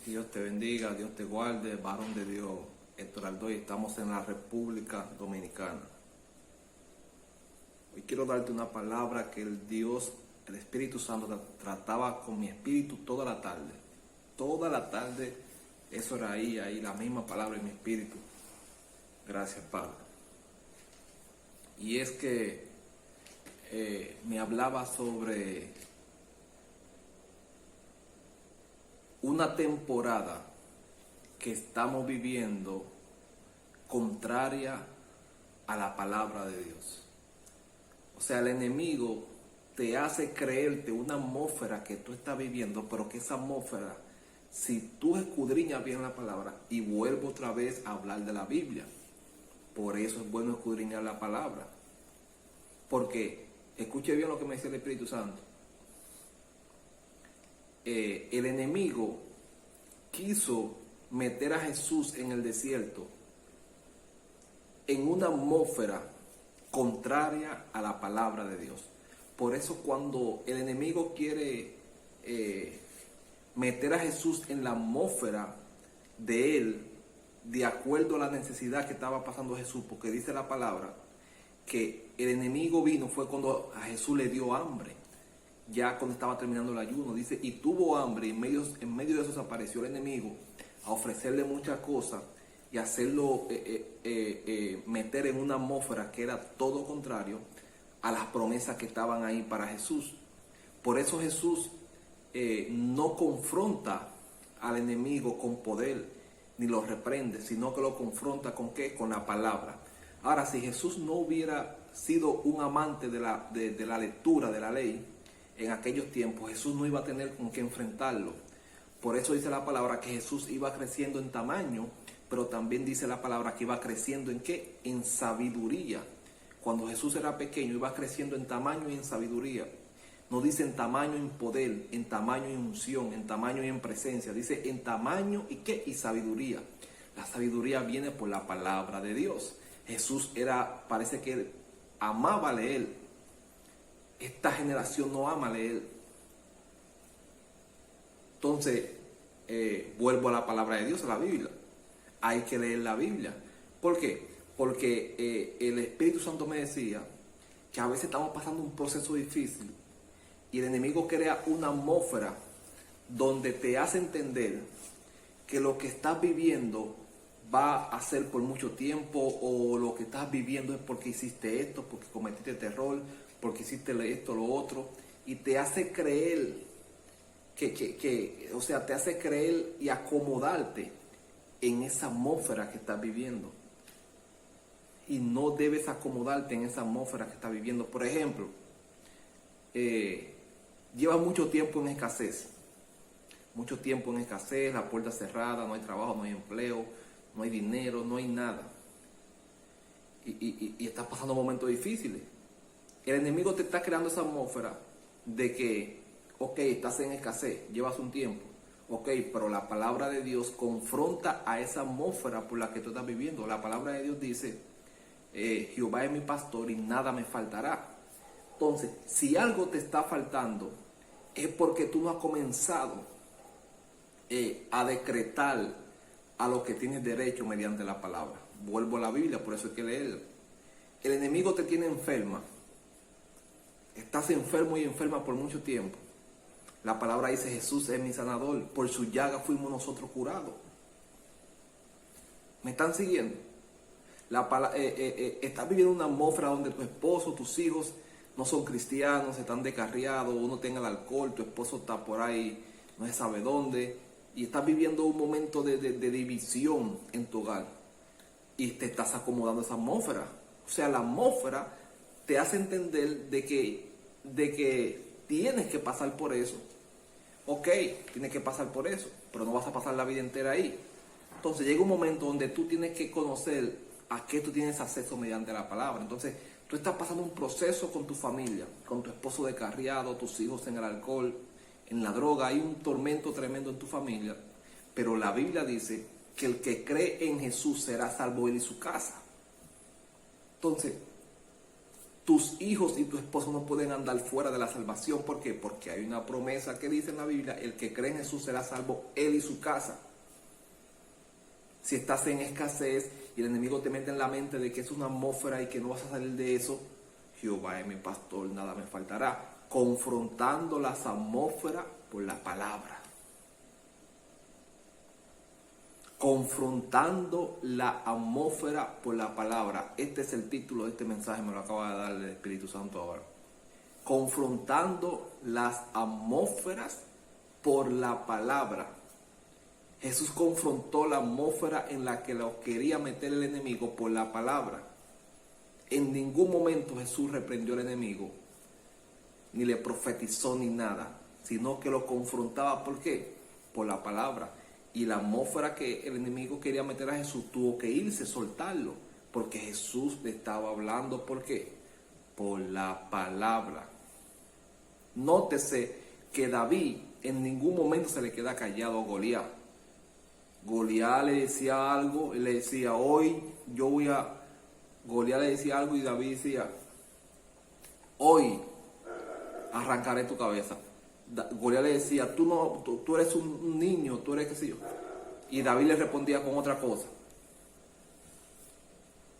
Dios te bendiga, Dios te guarde, varón de Dios, Héctor Aldoy. Estamos en la República Dominicana. Hoy quiero darte una palabra que el Espíritu Santo trataba con mi espíritu toda la tarde. Toda la tarde, eso era ahí la misma palabra en mi espíritu. Gracias, Padre. Y es que me hablaba sobre una temporada que estamos viviendo contraria a la palabra de Dios. O sea, el enemigo te hace creerte una atmósfera que tú estás viviendo, pero que esa atmósfera, si tú escudriñas bien la palabra, y vuelvo otra vez a hablar de la Biblia, por eso es bueno escudriñar la palabra. Porque, escuche bien lo que me dice el Espíritu Santo. El enemigo quiso meter a Jesús en el desierto en una atmósfera contraria a la palabra de Dios. Por eso cuando el enemigo quiere meter a Jesús en la atmósfera de él, de acuerdo a la necesidad que estaba pasando Jesús, porque dice la palabra que el enemigo vino fue cuando a Jesús le dio hambre. Ya cuando estaba terminando el ayuno, dice, y tuvo hambre, y en medio de eso se apareció el enemigo a ofrecerle muchas cosas y hacerlo meter en una atmósfera que era todo contrario a las promesas que estaban ahí para Jesús. Por eso Jesús no confronta al enemigo con poder, ni lo reprende, sino que lo confronta ¿con qué? Con la palabra. Ahora, si Jesús no hubiera sido un amante de la lectura de la ley, en aquellos tiempos Jesús no iba a tener con qué enfrentarlo. Por eso dice la palabra que Jesús iba creciendo en tamaño, pero también dice la palabra que iba creciendo ¿en qué? En sabiduría. Cuando Jesús era pequeño iba creciendo en tamaño y en sabiduría. No dice en tamaño y en poder, en tamaño y en unción, en tamaño y en presencia. Dice en tamaño y ¿qué? Y sabiduría. La sabiduría viene por la palabra de Dios. Jesús parece que amaba leer. Esta generación no ama leer. Entonces, vuelvo a la palabra de Dios, a la Biblia. Hay que leer la Biblia. ¿Por qué? Porque el Espíritu Santo me decía que a veces estamos pasando un proceso difícil y el enemigo crea una atmósfera donde te hace entender que lo que estás viviendo va a ser por mucho tiempo, o lo que estás viviendo es porque hiciste esto, porque cometiste este error, porque hiciste esto, lo otro, y te hace creer o sea, te hace creer y acomodarte en esa atmósfera que estás viviendo. Y no debes acomodarte en esa atmósfera que estás viviendo. Por ejemplo, llevas mucho tiempo en escasez. Mucho tiempo en escasez, la puerta cerrada, no hay trabajo, no hay empleo, no hay dinero, no hay nada. Y estás pasando momentos difíciles. El enemigo te está creando esa atmósfera de que, ok, estás en escasez, llevas un tiempo, ok, pero la palabra de Dios confronta a esa atmósfera por la que tú estás viviendo. La palabra de Dios dice, Jehová es mi pastor y nada me faltará. Entonces, si algo te está faltando, es porque tú no has comenzado a decretar a lo que tienes derecho mediante la palabra. Vuelvo a la Biblia, por eso hay que leerla. El enemigo te tiene enferma. Estás enfermo y enferma por mucho tiempo. La palabra dice, Jesús es mi sanador, por su llaga fuimos nosotros curados. ¿Me están siguiendo? Estás viviendo una atmósfera donde tu esposo, tus hijos no son cristianos, están descarriados, uno tiene el alcohol, tu esposo está por ahí, no se sabe dónde, y estás viviendo un momento de división en tu hogar, y te estás acomodando a esa atmósfera. O sea, la atmósfera te hace entender de que tienes que pasar por eso. Ok, tienes que pasar por eso, pero no vas a pasar la vida entera ahí. Entonces llega un momento donde tú tienes que conocer a qué tú tienes acceso mediante la palabra. Entonces tú estás pasando un proceso con tu familia, con tu esposo descarriado, tus hijos en el alcohol, en la droga. Hay un tormento tremendo en tu familia, pero la Biblia dice que el que cree en Jesús será salvo él y su casa. Entonces, tus hijos y tu esposo no pueden andar fuera de la salvación. ¿Por qué? Porque hay una promesa que dice en la Biblia, el que cree en Jesús será salvo él y su casa. Si estás en escasez y el enemigo te mete en la mente de que es una atmósfera y que no vas a salir de eso, Jehová es mi pastor, nada me faltará. Confrontando las atmósferas por la palabra. Confrontando la atmósfera por la palabra. Este es el título de este mensaje, me lo acaba de dar el Espíritu Santo ahora. Confrontando las atmósferas por la palabra. Jesús confrontó la atmósfera en la que lo quería meter el enemigo por la palabra. En ningún momento Jesús reprendió al enemigo, ni le profetizó ni nada, sino que lo confrontaba. ¿Por qué? Por la palabra. Y la atmósfera que el enemigo quería meter a Jesús tuvo que irse, soltarlo, porque Jesús le estaba hablando. ¿Por qué? Por la palabra. Nótese que David en ningún momento se le queda callado a Goliat. Goliat le decía algo, él le decía, hoy yo voy a... Goliat le decía algo y David decía, hoy arrancaré tu cabeza. Goliat le decía, tú eres un niño, tú eres qué sé yo. Y David le respondía con otra cosa.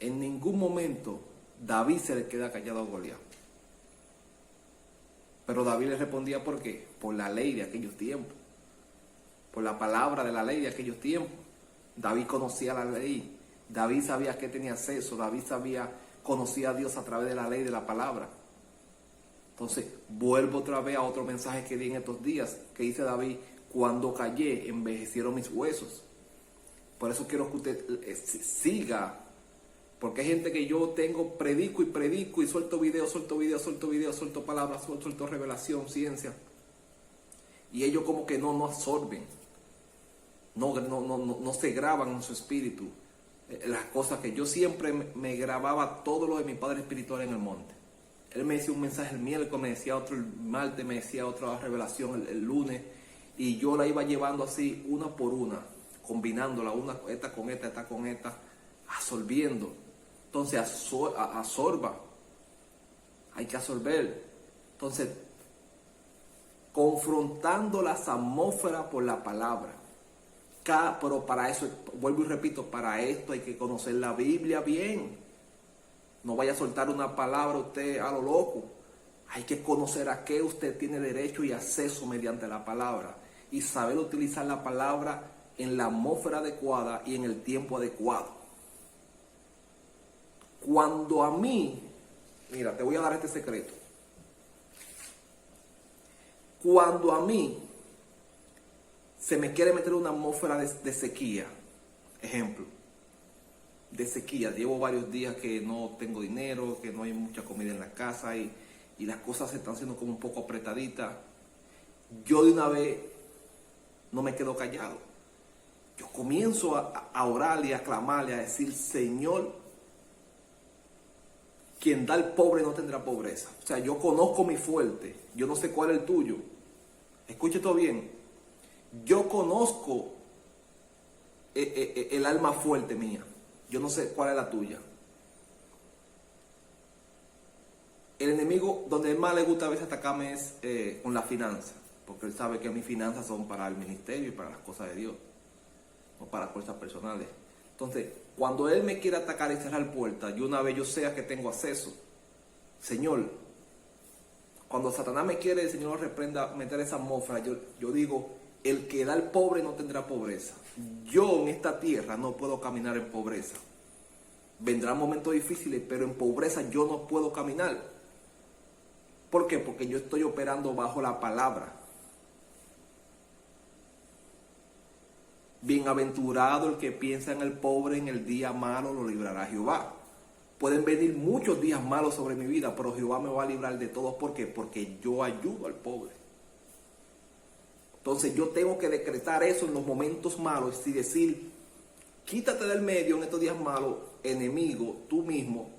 En ningún momento David se le queda callado a Goliat. Pero David le respondía, ¿por qué? Por la ley de aquellos tiempos. Por la palabra de la ley de aquellos tiempos. David conocía la ley. David sabía a qué tenía acceso. David conocía a Dios a través de la ley, de la palabra. Entonces, vuelvo otra vez a otro mensaje que di en estos días, que dice David, cuando callé, envejecieron mis huesos. Por eso quiero que usted siga, porque hay gente que yo predico y suelto videos, suelto palabras, suelto revelación, ciencia. Y ellos como que no absorben, no se graban en su espíritu. Las cosas que yo siempre me grababa, todo lo de mi padre espiritual en el monte. Él me decía un mensaje el miércoles, me decía otro el martes, me decía otra revelación el lunes. Y yo la iba llevando así, una por una, combinándola, esta con esta, absorbiendo. Entonces, absorba. Hay que absorber. Entonces, confrontando las atmósferas por la palabra. Pero para eso, vuelvo y repito, para esto hay que conocer la Biblia bien. No vaya a soltar una palabra usted a lo loco. Hay que conocer a qué usted tiene derecho y acceso mediante la palabra. Y saber utilizar la palabra en la atmósfera adecuada y en el tiempo adecuado. Cuando a mí, mira, te voy a dar este secreto. Cuando a mí se me quiere meter una atmósfera de sequía, ejemplo, de sequía, llevo varios días que no tengo dinero, que no hay mucha comida en la casa y las cosas se están haciendo como un poco apretaditas, yo de una vez no me quedo callado. Yo comienzo a orar y a clamarle, a decir, Señor, quien da al pobre no tendrá pobreza. O sea, yo conozco mi fuerte, yo no sé cuál es el tuyo. Escuche todo bien. Yo conozco el alma fuerte mía. Yo no sé cuál es la tuya. El enemigo, donde más le gusta a veces atacarme es con la finanza. Porque él sabe que mis finanzas son para el ministerio y para las cosas de Dios. No para cosas personales. Entonces, cuando él me quiere atacar y cerrar puertas, yo una vez yo sea que tengo acceso. Señor, cuando Satanás me quiere, el Señor reprenda, meter esa atmósfera, yo digo, el que da al pobre no tendrá pobreza. Yo en esta tierra no puedo caminar en pobreza. Vendrán momentos difíciles, pero en pobreza yo no puedo caminar. ¿Por qué? Porque yo estoy operando bajo la palabra. Bienaventurado el que piensa en el pobre, en el día malo lo librará Jehová. Pueden venir muchos días malos sobre mi vida, pero Jehová me va a librar de todos. ¿Por qué? Porque yo ayudo al pobre. Entonces yo tengo que decretar eso en los momentos malos y decir, quítate del medio en estos días malos, enemigo, tú mismo,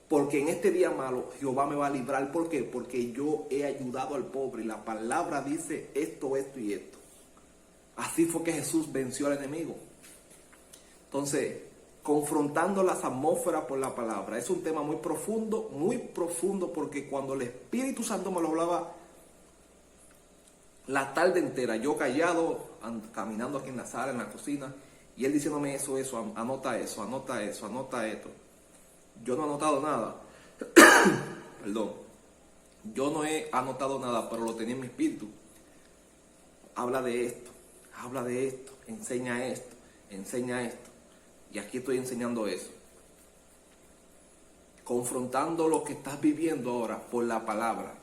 porque en este día malo Jehová me va a librar. ¿Por qué? Porque yo he ayudado al pobre y la palabra dice esto y esto. Así fue que Jesús venció al enemigo. Entonces, confrontando las atmósferas por la palabra. Es un tema muy profundo, porque cuando el Espíritu Santo me lo hablaba la tarde entera, yo callado, caminando aquí en la sala, en la cocina, y él diciéndome eso, anota eso, anota eso, anota esto. Yo no he anotado nada. Perdón. Yo no he anotado nada, pero lo tenía en mi espíritu. Habla de esto, enseña esto, enseña esto. Y aquí estoy enseñando eso. Confrontando lo que estás viviendo ahora por la palabra.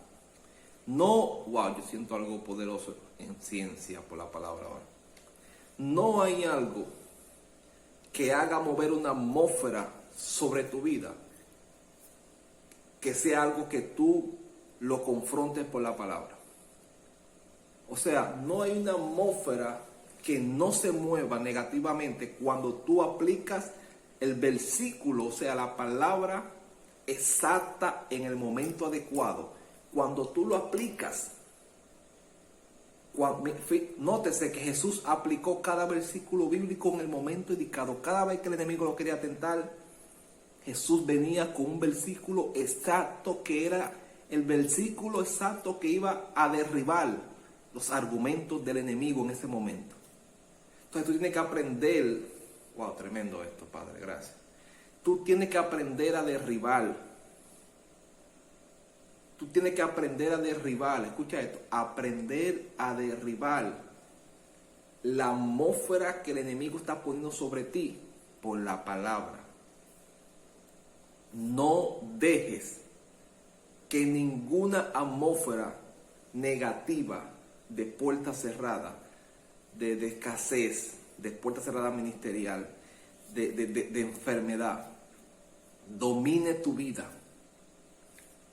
No, wow, yo siento algo poderoso en ciencia por la palabra ahora. No hay algo que haga mover una atmósfera sobre tu vida que sea algo que tú lo confrontes por la palabra. O sea, no hay una atmósfera que no se mueva negativamente cuando tú aplicas el versículo, o sea, la palabra exacta en el momento adecuado. Cuando tú lo aplicas, nótese que Jesús aplicó cada versículo bíblico en el momento indicado. Cada vez que el enemigo lo quería tentar, Jesús venía con un versículo exacto que era el versículo exacto que iba a derribar los argumentos del enemigo en ese momento. Entonces tú tienes que aprender, wow, tremendo esto, Padre, gracias. Tú tienes que aprender a derribar. Tú tienes que aprender a derribar, escucha esto, aprender a derribar la atmósfera que el enemigo está poniendo sobre ti por la palabra. No dejes que ninguna atmósfera negativa de puerta cerrada, de escasez, de puerta cerrada ministerial, de enfermedad, domine tu vida.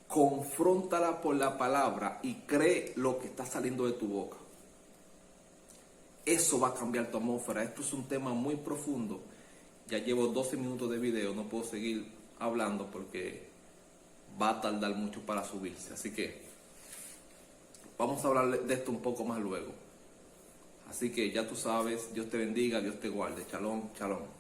Confróntala por la palabra y cree lo que está saliendo de tu boca. Eso va a cambiar tu atmósfera. Esto es un tema muy profundo. Ya llevo 12 minutos de video, no puedo seguir hablando porque va a tardar mucho para subirse. Así que vamos a hablar de esto un poco más luego. Así que ya tú sabes, Dios te bendiga, Dios te guarde. Shalom, shalom.